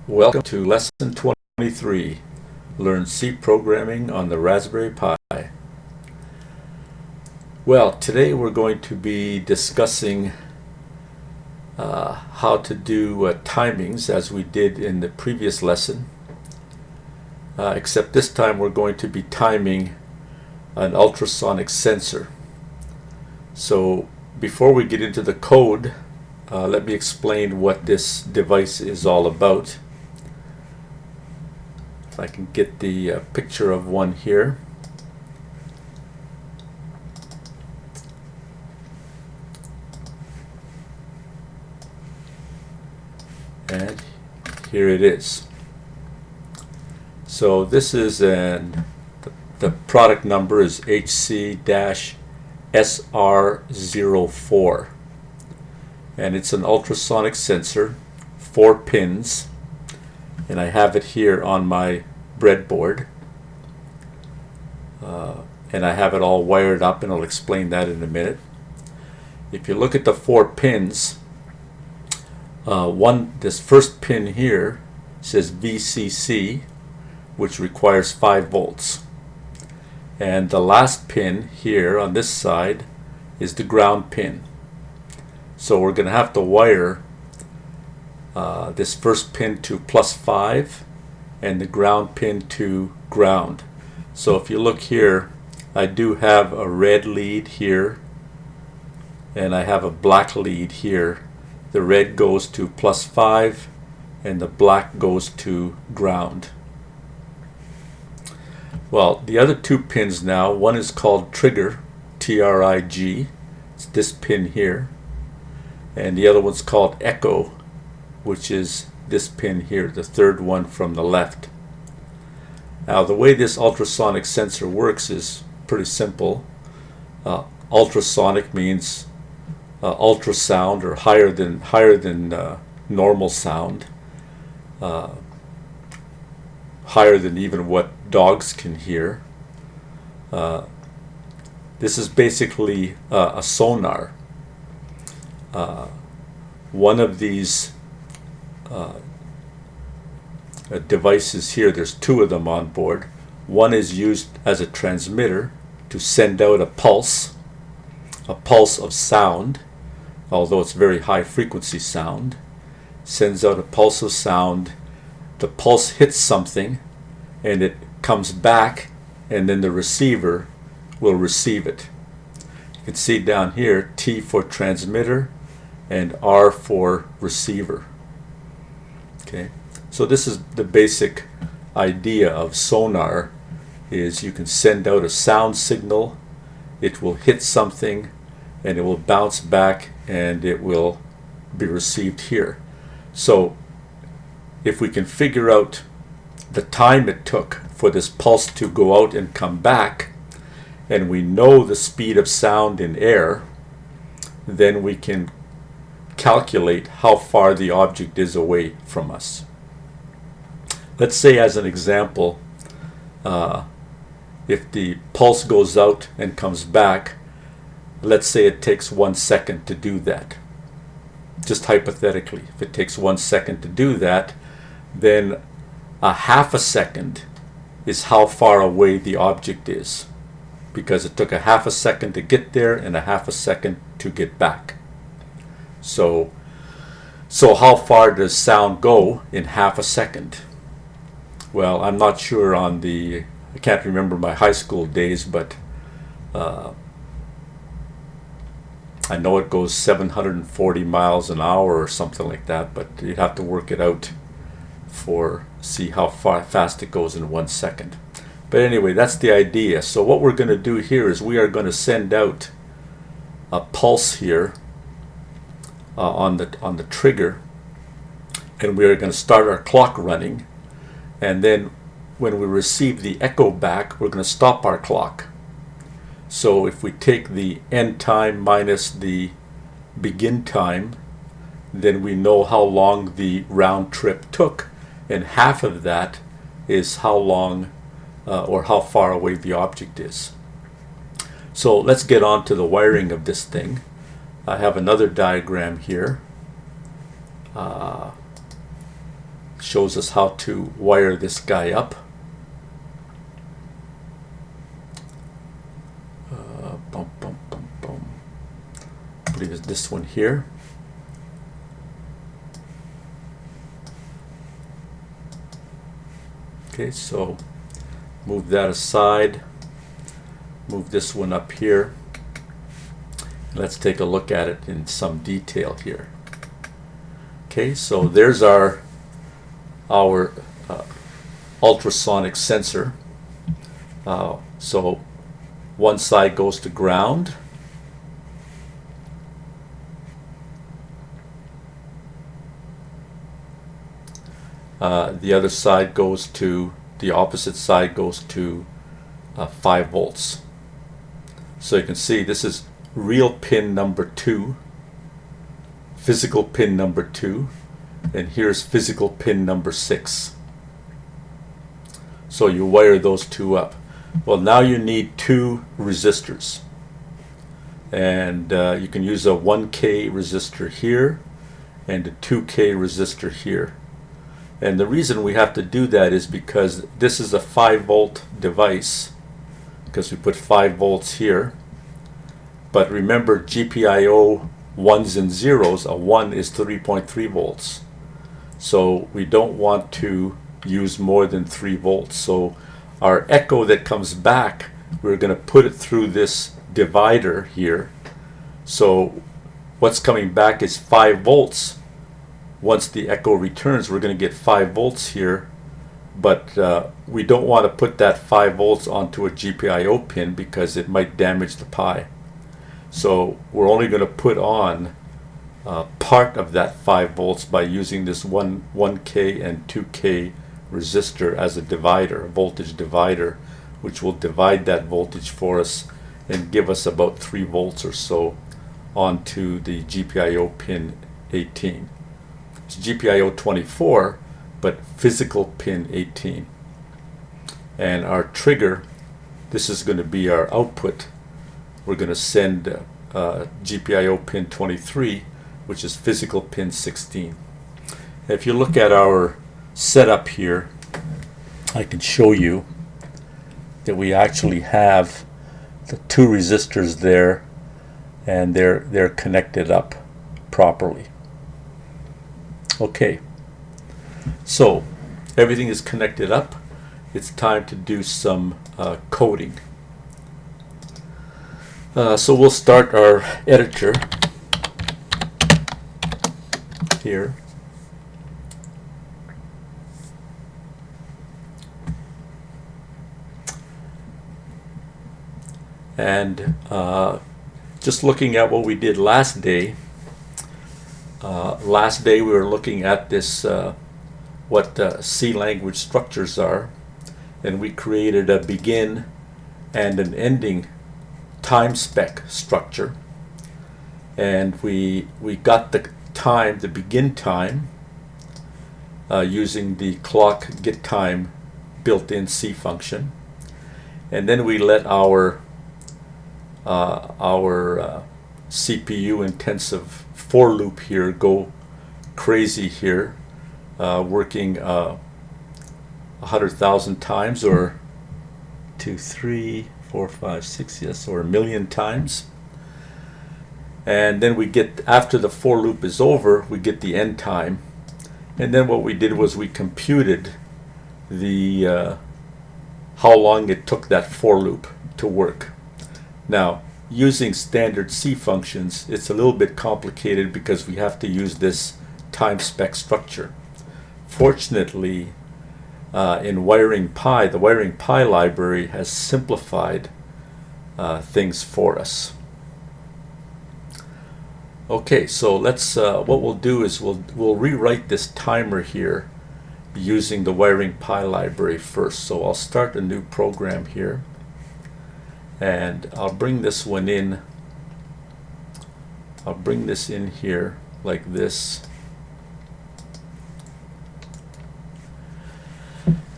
Welcome to Lesson 23, Learn C Programming on the Raspberry Pi. Well, today we're going to be discussing how to do timings as we did in the previous lesson, except this time we're going to be timing an ultrasonic sensor. So before we get into the code, let me explain what this device is all about. If I can get the picture of one here. And here it is. So this is the product number is HC-SR04, and it's an ultrasonic sensor, 4 pins, and I have it here on my breadboard, and I have it all wired up, and I'll explain that in a minute. If you look at the 4 pins, this first pin here says VCC, which requires 5 volts, and the last pin here on this side is the ground pin. So we're going to have to wire this first pin to +5 and the ground pin to ground. So if you look here, I do have a red lead here and I have a black lead here. The red goes to +5 and the black goes to ground. Well, the other 2 pins now, one is called trigger, TRIG, it's this pin here, and the other one's called echo, which is this pin here, the third one from the left. Now the way this ultrasonic sensor works is pretty simple. Ultrasonic means ultrasound, or higher than normal sound, higher than even what dogs can hear. This is basically a sonar. One of these devices here, there's 2 of them on board. One is used as a transmitter to send out a pulse of sound, although it's very high frequency sound. Sends out a pulse of sound, the pulse hits something and it comes back, and then the receiver will receive it. You can see down here T for transmitter and R for receiver. Okay, so this is the basic idea of sonar, is you can send out a sound signal, it will hit something and it will bounce back and it will be received here. So if we can figure out the time it took for this pulse to go out and come back, and we know the speed of sound in air, then we can calculate how far the object is away from us. Let's say, as an example, if the pulse goes out and comes back, let's say it takes 1 second to do that. Just hypothetically, if it takes 1 second to do that, then a half a second is how far away the object is, because it took a half a second to get there and a half a second to get back. So how far does sound go in half a second? Well, I'm not sure I can't remember my high school days, but I know it goes 740 miles an hour or something like that, but you'd have to work it out see how fast it goes in 1 second. But anyway, that's the idea. So what we're going to do here is we are going to send out a pulse here on the trigger, and we are going to start our clock running, and then when we receive the echo back, we're going to stop our clock. So if we take the end time minus the begin time, then we know how long the round trip took, and half of that is how long or how far away the object is. So let's get on to the wiring of this thing. I have another diagram here shows us how to wire this guy up. I believe it's this one here. Okay, so move that aside, move this one up here. Let's take a look at it in some detail here. Okay, so there's our ultrasonic sensor. So one side goes to ground. The other side goes to, the opposite side goes to 5 volts. So you can see this is real pin number 2, physical pin number 2, and here's physical pin number 6. So you wire those two up. Well, now you need 2 resistors, and you can use a 1K resistor here and a 2K resistor here. And the reason we have to do that is because this is a 5-volt device, because we put 5 volts here. But remember, GPIO 1s and 0s, a 1 is 3.3 volts. So we don't want to use more than 3 volts. So our echo that comes back, we're going to put it through this divider here. So what's coming back is 5 volts. Once the echo returns, we're going to get 5 volts here, but we don't want to put that 5 volts onto a GPIO pin because it might damage the Pi. So we're only going to put on part of that 5 volts by using this 1K and 2K resistor as a divider, a voltage divider, which will divide that voltage for us and give us about 3 volts or so onto the GPIO pin 18. It's GPIO 24, but physical pin 18. And our trigger, this is going to be our output. We're going to send GPIO pin 23, which is physical pin 16. If you look at our setup here, I can show you that we actually have the 2 resistors there, and they're connected up properly. Okay, so everything is connected up. It's time to do some coding. So we'll start our editor here. And just looking at what we did last day, we were looking at this, what C language structures are, and we created a begin and an ending time spec structure. And we got the time, the begin time, using the clock get time built-in C function. And then we let our CPU intensive for loop here go crazy here, working 100,000 times, or 2, 3, 4, 5, 6, yes, or 1,000,000 times. And then we get, after the for loop is over, we get the end time. And then what we did was we computed the how long it took that for loop to work. Now, using standard C functions, it's a little bit complicated because we have to use this time spec structure. Fortunately, in wiring Pi, the wiring Pi library has simplified things for us. Okay, so let's what we'll do is we'll rewrite this timer here using the wiring Pi library first. So I'll start a new program here, and I'll bring this one in. I'll bring this in here like this,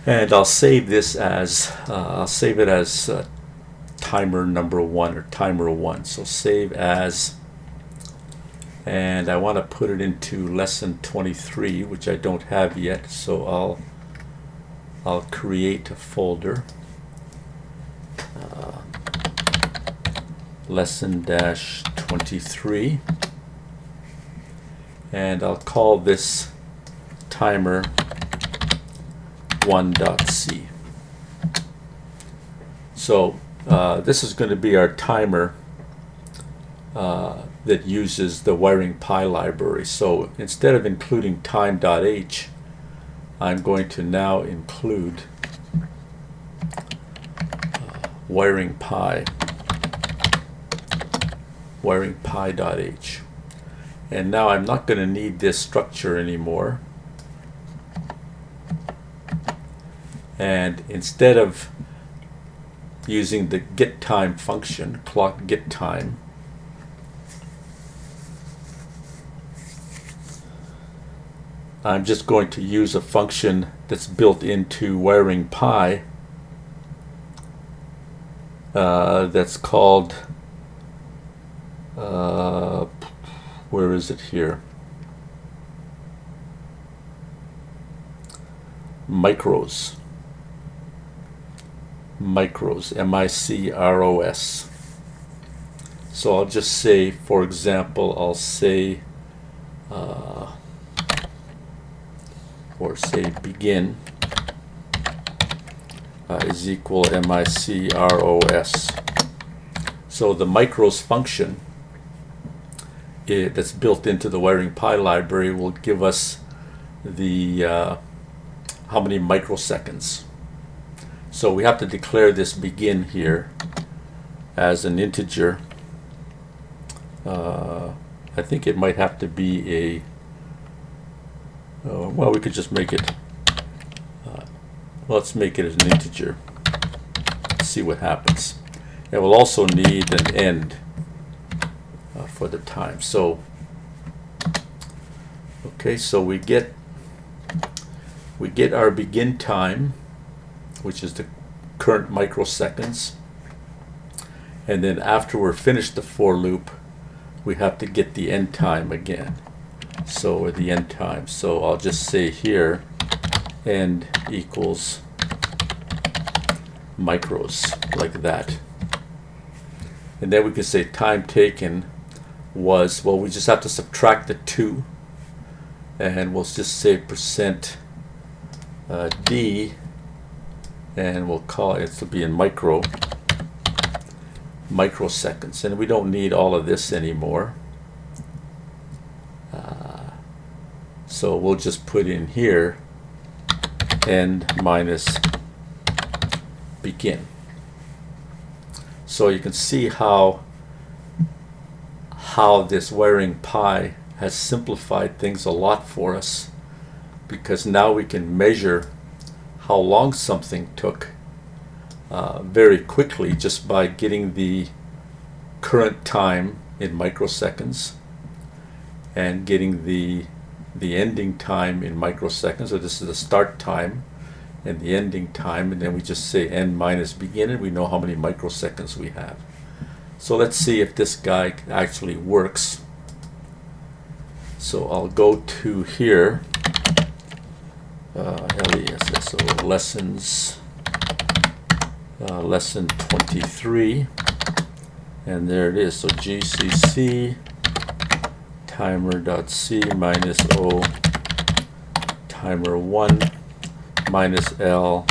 and I'll save this as timer number 1 or timer 1. So save as, and I want to put it into lesson 23, which I don't have yet, so I'll create a folder, lesson-23, and I'll call this timer 1.c. So this is going to be our timer that uses the wiring pi library. So instead of including time.h, I'm going to now include wiring pi.h. And now I'm not going to need this structure anymore. And instead of using the getTime function, clock getTime, I'm just going to use a function that's built into wiring pi that's called, where is it here? Micros, M-I-C-R-O-S. So I'll just say, for example, I'll say, or say begin is equal M-I-C-R-O-S. So the micros function that's built into the wiring pi library will give us the how many microseconds. So we have to declare this begin here as an integer. I think it might have to be a well, we could just make it, let's make it as an integer. Let's see what happens. And we'll also need an end for the time. So, okay, so we get our begin time, which is the current microseconds. And then after we're finished the for loop, we have to get the end time again. So, or the end time. So I'll just say here, end equals micros, like that. And then we can say time taken was, well, we just have to subtract the 2, and we'll just say percent D, and we'll call it, it'll be in microseconds. And we don't need all of this anymore. So we'll just put in here end minus begin. So you can see how this wiring pi has simplified things a lot for us, because now we can measure how long something took very quickly just by getting the current time in microseconds and getting the ending time in microseconds. So this is the start time and the ending time, and then we just say end minus begin, and we know how many microseconds we have. So let's see if this guy actually works. So I'll go to here, LESSO lessons, lesson 23, and there it is. So GCC timer.c minus O timer 1 minus L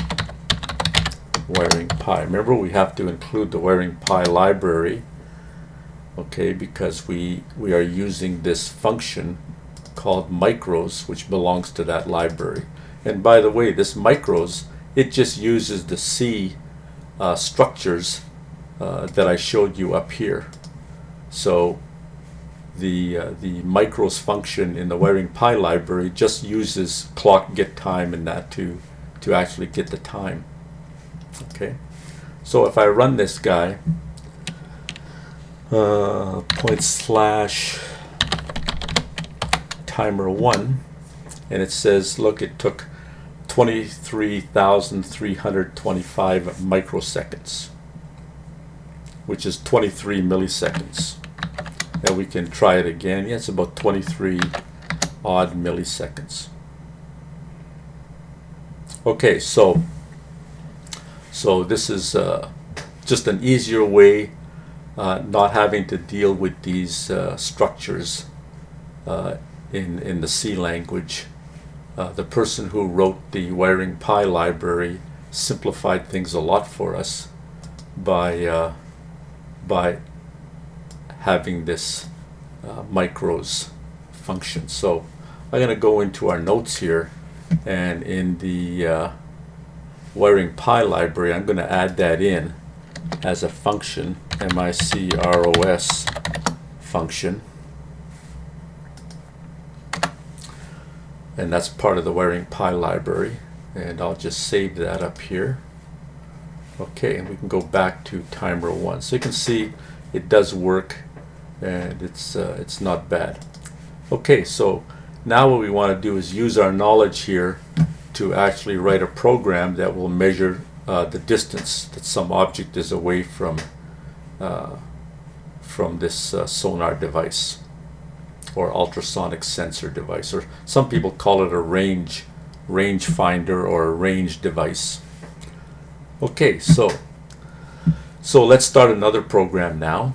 wiring pi. Remember, we have to include the wiring pi library, okay, because we are using this function called micros, which belongs to that library. And by the way, this micros, it just uses the C structures that I showed you up here. So the micros function in the wiring pi library just uses clock get time and that to actually get the time. Okay, so if I run this guy, /timer 1, and it says, look, it took 23,325 microseconds, which is 23 milliseconds. and we can try it again. Yeah, it's about 23 odd milliseconds. Okay, so this is just an easier way, not having to deal with these structures in the C language. The person who wrote the wiring pi library simplified things a lot for us by having this micros function. So I'm going to go into our notes here, and in the wiring pi library I'm going to add that in as a function, micros function, and that's part of the wiring pi library, and I'll just save that up here. Okay, and we can go back to timer 1. So you can see it does work, and it's not bad. Okay, so now what we want to do is use our knowledge here to actually write a program that will measure the distance that some object is away from this sonar device or ultrasonic sensor device, or some people call it a range finder or a range device. Okay, so let's start another program now,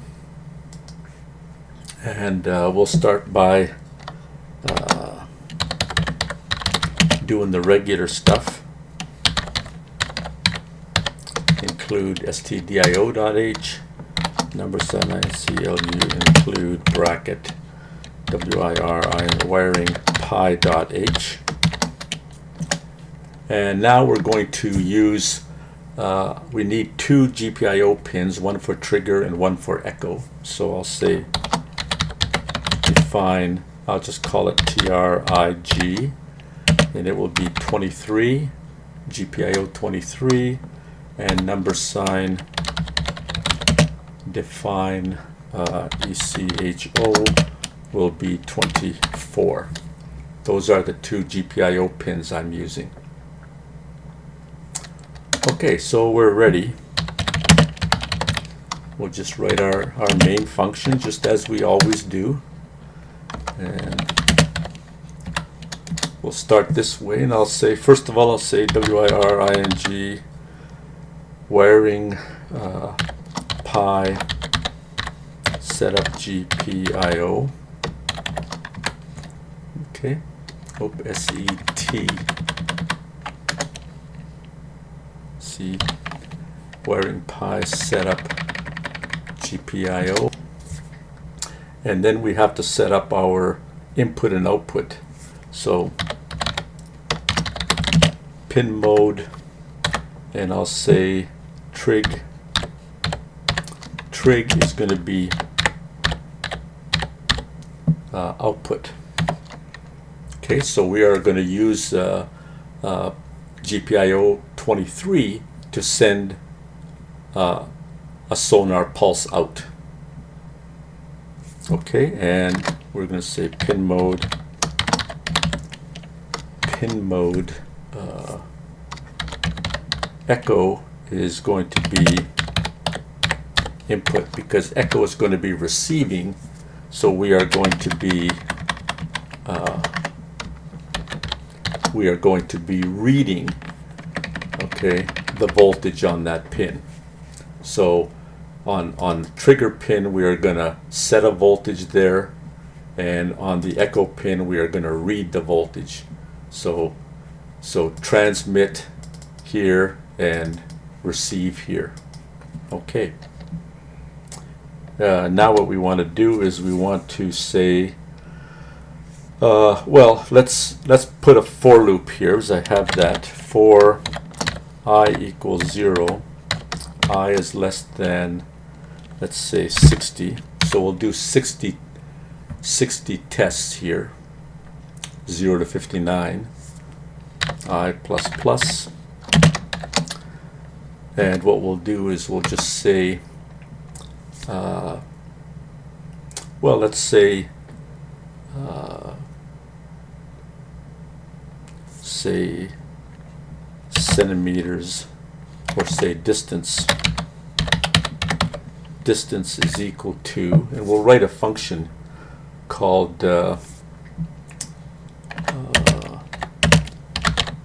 and we'll start by doing the regular stuff. Include stdio.h, number 7 clu, include bracket wirin wiring pi.h, and now we're going to use we need 2 GPIO pins, one for trigger and one for echo. So I'll say define, I'll just call it TRIG, and it will be 23, GPIO 23, and number sign define ECHO will be 24. Those are the 2 GPIO pins I'm using. Okay, so we're ready. We'll just write our main function just as we always do. And we'll start this way, and I'll say, first of all, I'll say wiring wiring pi setup GPIO. Okay, set wiring pi setup GPIO, and then we have to set up our input and output. So pin mode, and I'll say trig is going to be output. Okay, so we are going to use GPIO 23 to send a sonar pulse out. Okay, and we're going to say pin mode echo is going to be input, because echo is going to be receiving, so we are going to be reading, okay, the voltage on that pin. So on trigger pin we are going to set a voltage there, and on the echo pin we are going to read the voltage. So transmit here and receive here. Okay. Now what we want to do is we want to say, well, let's put a for loop here, as I have that. For I equals 0, I is less than, let's say, 60. So we'll do 60 tests here, 0 to 59, I plus plus. And what we'll do is we'll just say, well, let's say, say centimeters, or say distance distance is equal to, and we'll write a function called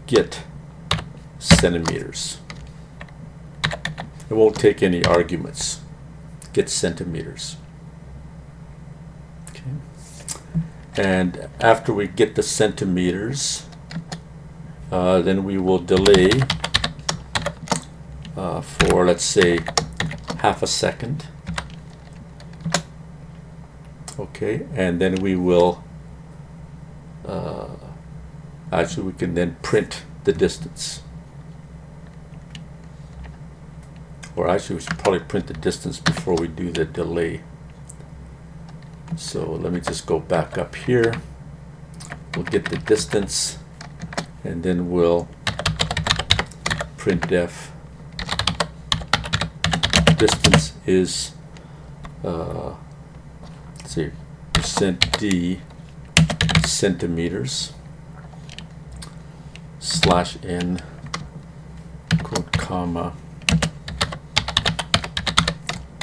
get centimeters. It won't take any arguments. Get centimeters. Okay. And after we get the centimeters, then we will delay for, let's say, half a second. Okay, and then we will actually we can then print the distance. Or actually we should probably print the distance before we do the delay. So let me just go back up here. We'll get the distance and then we'll printf distance is let's see, %d centimeters /n quote comma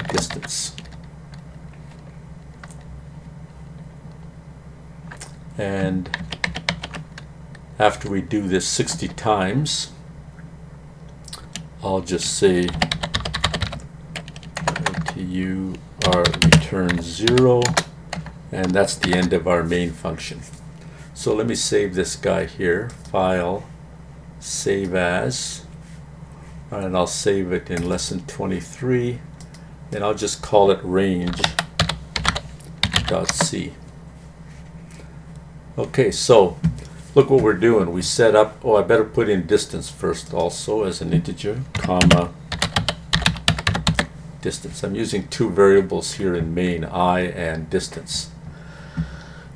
distance. And after we do this 60 times, I'll just say ITU R return 0, and that's the end of our main function. So let me save this guy here. File, save as, and I'll save it in Lesson23, and I'll just call it range.c. Okay, so look what we're doing. We set up, oh, I better put in distance first also as an integer, comma distance. I'm using two variables here in main, I and distance.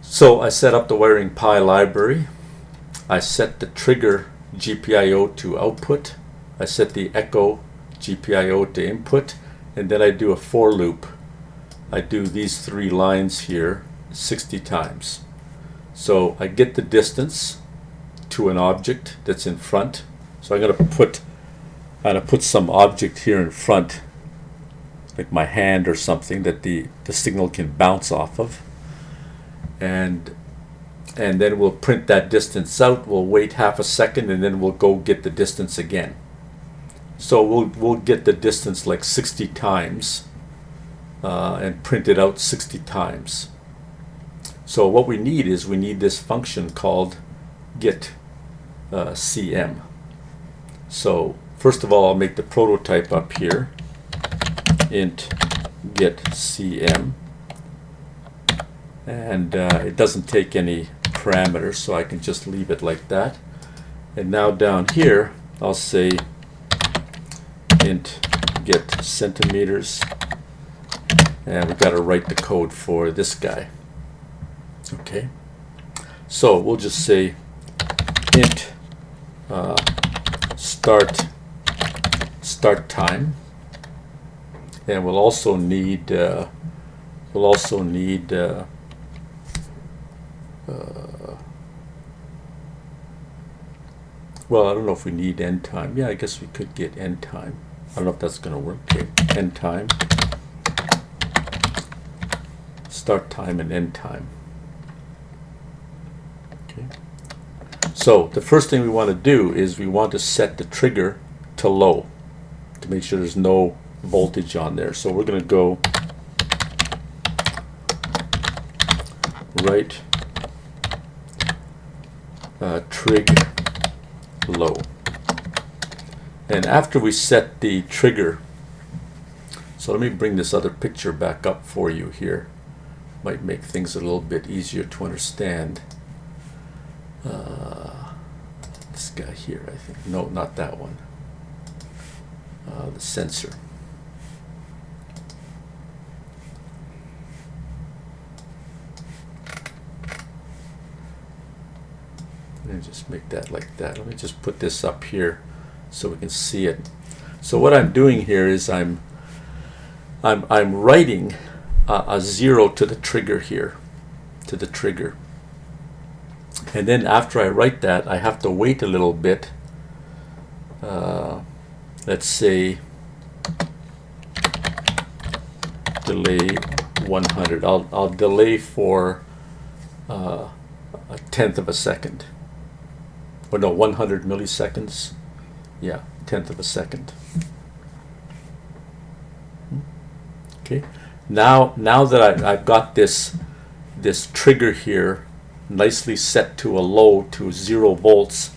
So I set up the wiring pi library. I set the trigger GPIO to output. I set the echo GPIO to input, and then I do a for loop. I do these 3 lines here 60 times. So I get the distance to an object that's in front. So I'm going to put some object here in front, like my hand or something that the signal can bounce off of. And then we'll print that distance out. We'll wait half a second and then we'll go get the distance again. So we'll get the distance like 60 times and print it out 60 times. So what we need is we need this function called get cm. So first of all, I'll make the prototype up here, int get cm, and it doesn't take any parameters, so I can just leave it like that. And now down here I'll say int get centimeters, and we've got to write the code for this guy. Okay, so we'll just say int start time, and we'll also need well, I don't know if we need end time. Yeah, I guess we could get end time. I don't know if that's going to work. Okay, end time, start time, and end time. So the first thing we want to do is we want to set the trigger to low to make sure there's no voltage on there. So we're going to go write trig low. And after we set the trigger, so let me bring this other picture back up for you here. Might make things a little bit easier to understand. This guy here, I think. No, not that one. The sensor. Let me just make that like that. Let me just put this up here so we can see it. So what I'm doing here is I'm writing a 0 to the trigger here, to the trigger. And then after I write that, I have to wait a little bit. Let's say delay 100. I'll delay for a tenth of a second. Or no, 100 milliseconds. Yeah, tenth of a second. Okay. Now that I've got this trigger here nicely set to a low to 0 volts,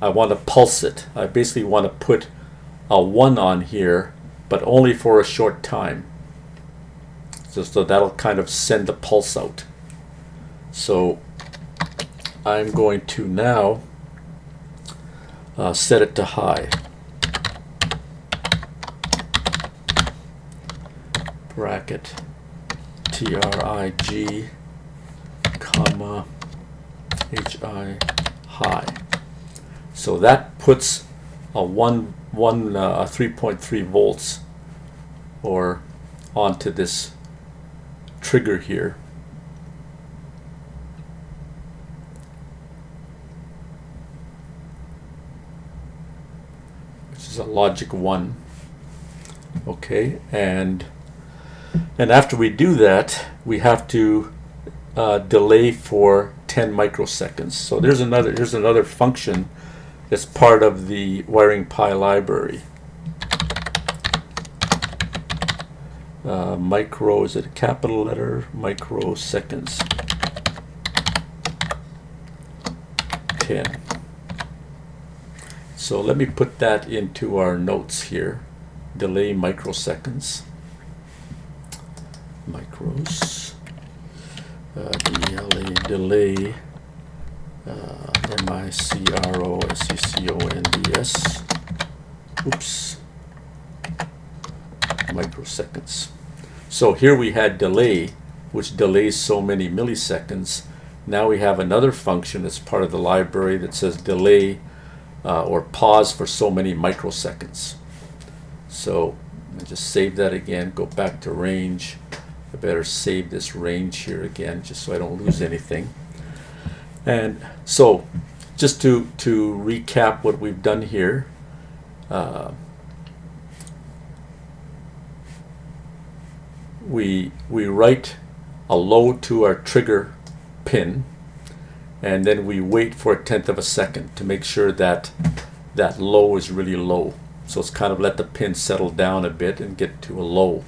I want to pulse it. I basically want to put a 1 on here, but only for a short time. So that'll kind of send the pulse out. So I'm going to now set it to high. Bracket TRIG, comma, HI, high. So that puts a 3.3 volts or onto this trigger here. Which is a logic 1. Okay, and after we do that, we have to delay for 10 microseconds. So here's another function that's part of the Wiring Pi library. Micro, is it a capital letter? Microseconds. 10. So let me put that into our notes here. Delay microseconds. Micros. Delay. MICROSECONDS. Oops. Microseconds. So here we had delay, which delays so many milliseconds. Now we have another function that's part of the library that says delay or pause for so many microseconds. So I'll just save that again, go back to range. I better save this range here again just so I don't lose anything. And so just to recap what we've done here, we write a low to our trigger pin, and then we wait for a tenth of a second to make sure that that low is really low. So it's kind of let the pin settle down a bit and get to a low.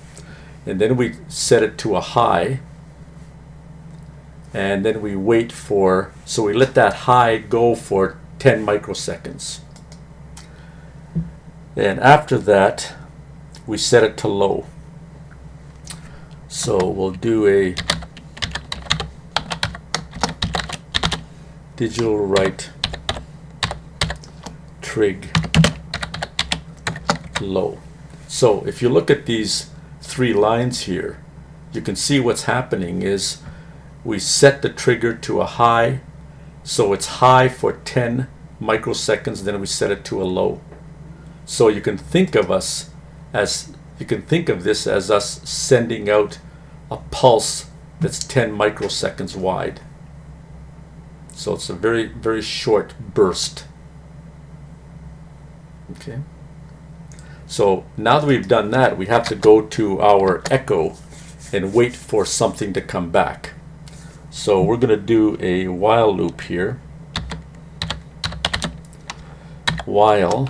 And then we set it to a high, and then we wait for, so we let that high go for 10 microseconds. And after that, we set it to low. So we'll do a digital write trig low. So if you look at these 3 lines here, you can see what's happening is we set the trigger to a high, so it's high for 10 microseconds, then we set it to a low. So you can think of this as us sending out a pulse that's 10 microseconds wide. So it's a very, very short burst. Okay. So now that we've done that, we have to go to our echo and wait for something to come back. So we're going to do a while loop here. While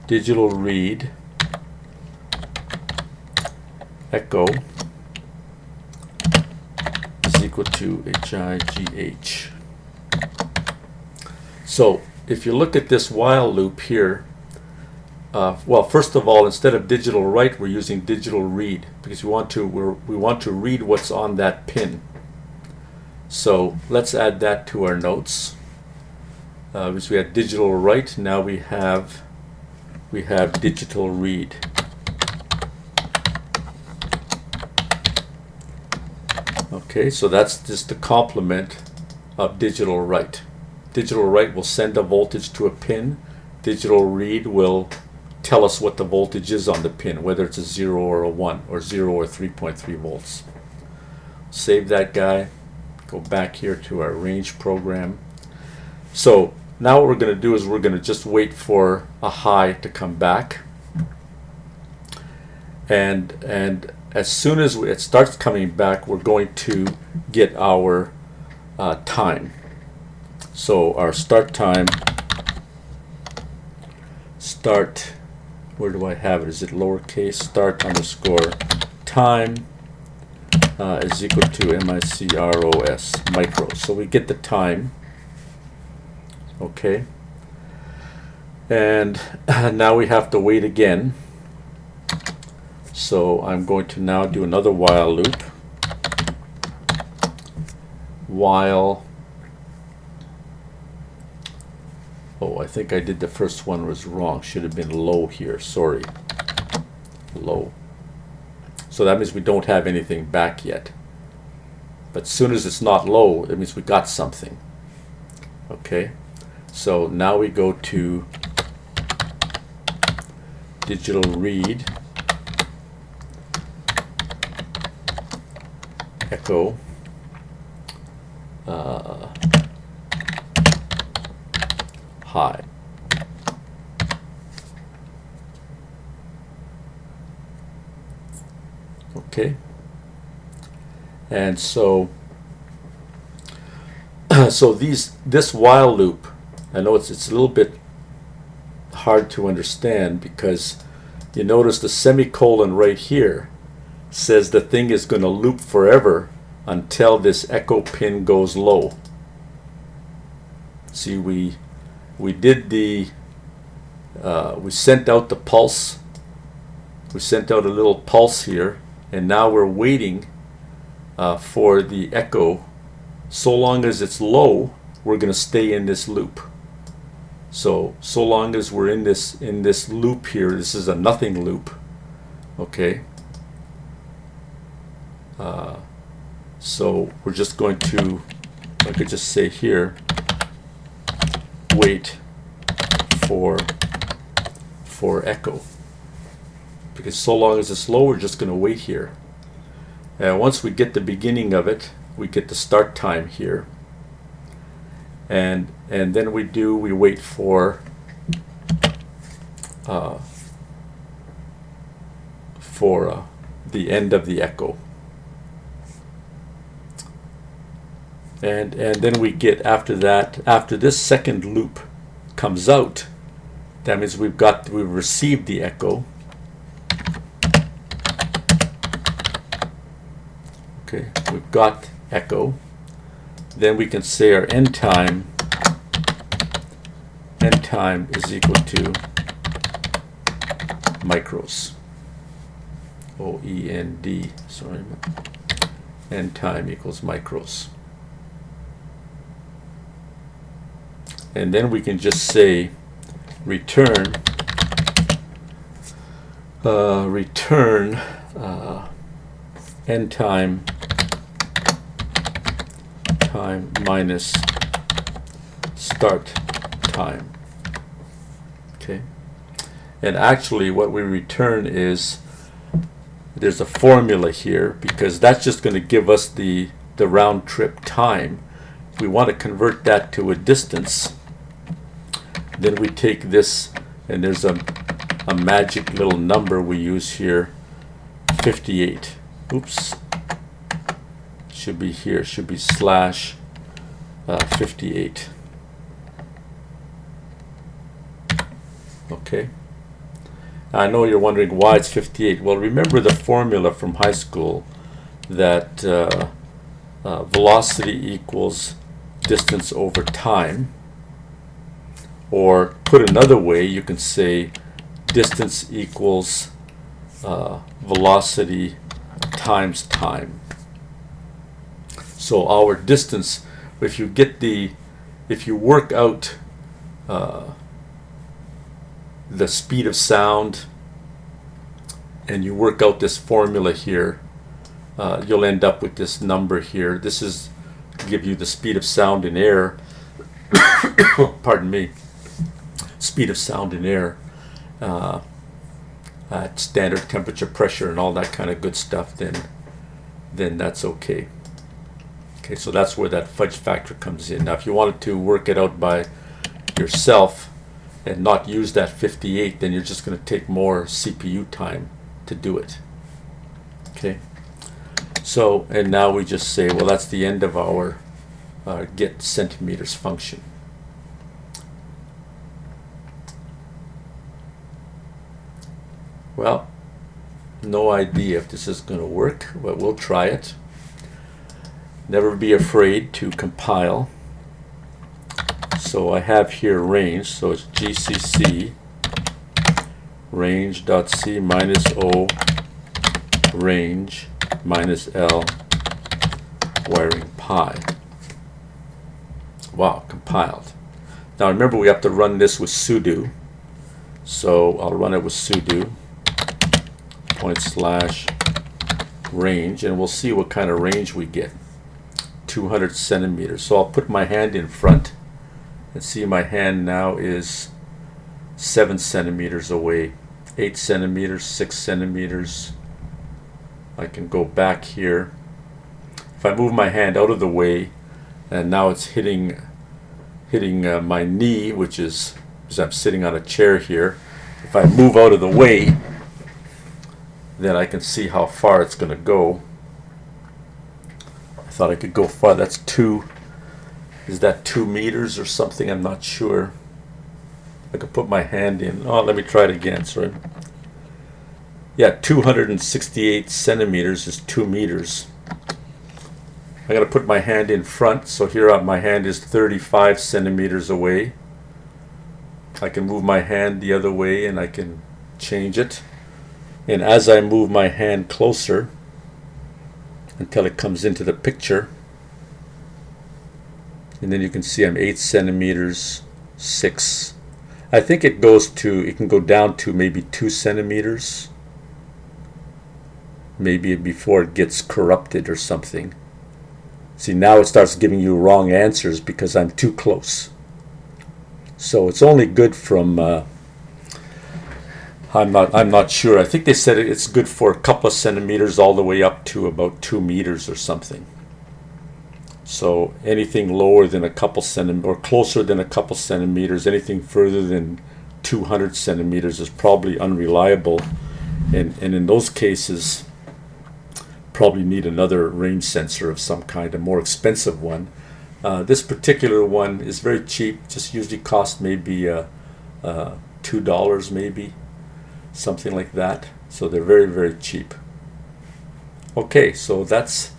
digital read echo is equal to HIGH. So if you look at this while loop here, well, first of all, instead of digital write, we're using digital read because we want to read what's on that pin. So let's add that to our notes. Because we had digital write, now we have digital read. Okay, so that's just the complement of digital write. Digital write will send a voltage to a pin. Digital read will tell us what the voltage is on the pin, whether it's a 0 or a 1, or 0 or 3.3 volts. Save that guy. Go back here to our range program. So now what we're going to do is we're going to just wait for a high to come back. and as soon as it starts coming back, we're going to get our time. So our start time, where do I have it? Is it lowercase? Start underscore time is equal to micros, micros. So we get the time. Okay. And now we have to wait again. So I'm going to now do another while loop. While, oh, I think I did the first one was wrong. Should have been low here, sorry. Low. So that means we don't have anything back yet. But as soon as it's not low, it means we got something. Okay, so now we go to digital read, echo, high. Okay, and so this while loop, I know it's a little bit hard to understand because you notice the semicolon right here says the thing is going to loop forever until this echo pin goes low. See, we did the we sent out the pulse. We sent out a little pulse here, and now we're waiting for the echo. So long as it's low, we're going to stay in this loop. So long as we're in this loop here, this is a nothing loop. Okay. So we're just going to, I could just say here, wait for echo. Because so long as it's low, we're just going to wait here. And once we get the beginning of it, we get the start time here. And then we wait for the end of the echo. And then we get, after that, after this second loop comes out, that means we've received the echo. Okay, we've got echo. Then we can say our end time is equal to micros. OEND, sorry. End time equals micros. And then we can just say return end time minus start time. Okay, and actually what we return is, there's a formula here because that's just going to give us the round trip time. We want to convert that to a distance. Then we take this, and there's a magic little number we use here, 58. Oops. Should be here, should be slash 58. Okay. I know you're wondering why it's 58. Well, remember the formula from high school that velocity equals distance over time. Or put another way, you can say distance equals velocity times time. So our distance, if you work out the speed of sound and you work out this formula here, you'll end up with this number here. This is to give you the speed of sound in air. Pardon me. Speed of sound in air at standard temperature, pressure, and all that kind of good stuff. Then that's okay. Okay, so that's where that fudge factor comes in. Now, if you wanted to work it out by yourself and not use that 58, then you're just going to take more CPU time to do it. Okay. So, and now we just say, well, that's the end of our get centimeters function. Well, no idea if this is going to work, but we'll try it. Never be afraid to compile. So I have here range, so it's GCC range.c minus O range minus L wiring pi. Wow, compiled. Now remember, we have to run this with sudo, so I'll run it with sudo / range, and we'll see what kind of range we get. 200 centimeters. So I'll put my hand in front and see my hand now is 7 centimeters away, 8 centimeters, 6 centimeters. I can go back here. If I move my hand out of the way, and now it's hitting my knee, which is, because I'm sitting on a chair here. If I move out of the way, then I can see how far it's going to go. I thought I could go far. That's 2. Is that 2 meters or something? I'm not sure. I could put my hand in. Oh, let me try it again. Sorry. Yeah, 268 centimeters is 2 meters. I'm going to put my hand in front. So here my hand is 35 centimeters away. I can move my hand the other way and I can change it. And as I move my hand closer until it comes into the picture, and then you can see I'm 8 centimeters, 6. I think it can go down to maybe 2 centimeters, maybe before it gets corrupted or something. See, now it starts giving you wrong answers because I'm too close. So it's only good from I'm not sure. I think they said it's good for a couple of centimeters all the way up to about 2 meters or something. So anything lower than a couple centimeters, or closer than a couple centimeters, anything further than 200 centimeters is probably unreliable. And in those cases, probably need another range sensor of some kind, a more expensive one. This particular one is very cheap, just usually costs maybe $2 maybe. Something like that. So they're very, very cheap. Okay, so that's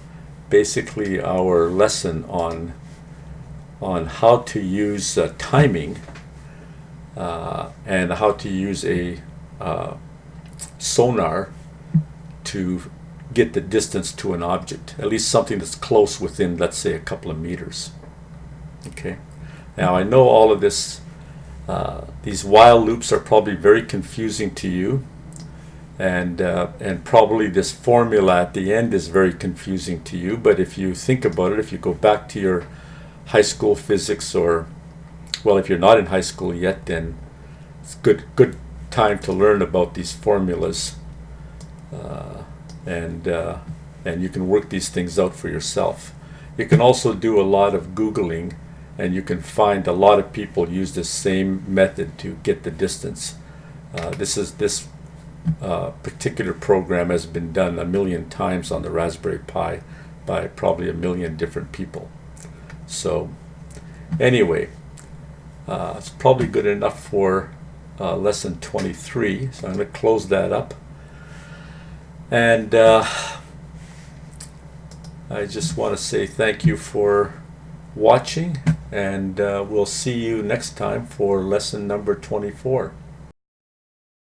basically our lesson on how to use timing and how to use a sonar to get the distance to an object, at least something that's close within, let's say, a couple of meters. Okay. Now I know all of this. These while loops are probably very confusing to you, and probably this formula at the end is very confusing to you. But if you think about it, if you go back to your high school physics, or, well, if you're not in high school yet, then it's good time to learn about these formulas, and you can work these things out for yourself. You can also do a lot of Googling, and you can find a lot of people use the same method to get the distance. This particular program has been done 1 million times on the Raspberry Pi by probably 1 million different people. So anyway, it's probably good enough for lesson 23. So I'm going to close that up. And I just want to say thank you for watching, and we'll see you next time for lesson number 24.